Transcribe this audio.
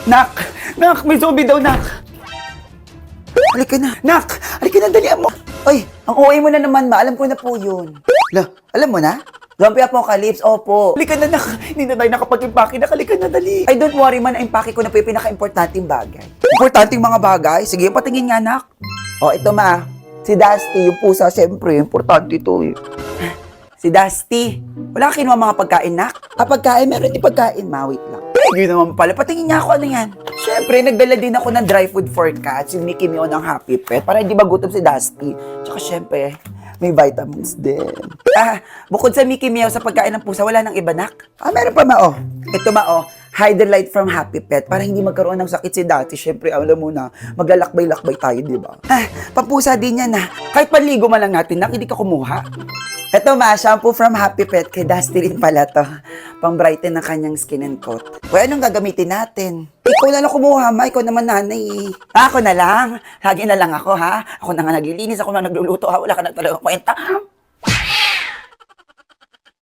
Nak! Nak! May zombie daw, nak! Halika na. Nak! Halika na, dalian mo. Ay, ang OA mo na naman, ma. Alam ko na po yun. La, alam mo na? Zombie apocalypse, opo. Halika na, nak. Hindi na tayo nakapag-impake na. Halika na, dali. Ay, don't worry man. Impake ko na po yung pinaka-importanting bagay. Importanting mga bagay? Sige, patingin nga, nak. O, ito, ma. Si Dusty, yung pusa, syempre. Importante ito, eh. Si Dusty. Wala ka kinuha mga pagkain, nak? Pagkain? Meron din pagkain, ma. Wait lang. Ay, yun naman pala. Patingin nga ako ano yan. Siyempre, nagdala din ako ng dry food for cats, yung Mickey Meow ng Happy Pet, para hindi magutom si Dusty. Tsaka siyempre, may vitamins din. Bukod sa Mickey Meow sa pagkain ng pusa, wala nang iba, nak? Meron pa, ma, oh. Ito, ma, oh. Hydralite from Happy Pet, para hindi magkaroon ng sakit si Dusty. Siyempre, alam mo na, maglalakbay-lakbay tayo, di ba? Pampusa din yan, na. Kahit panligo man lang natin, nak, hindi ka kumuha. Ito, ma, shampoo from Happy Pet. Kay Dusty rin pala to. Pang-brighten ng kanyang skin and coat. Well, anong gagamitin natin? Ikaw na lang kumuha, ma. Ikaw naman nanay. Ako na lang. Lagi na lang ako, ha? Ako na nga naglilinis. Ako na nagluluto, ha? Wala ka na talagang kwenta.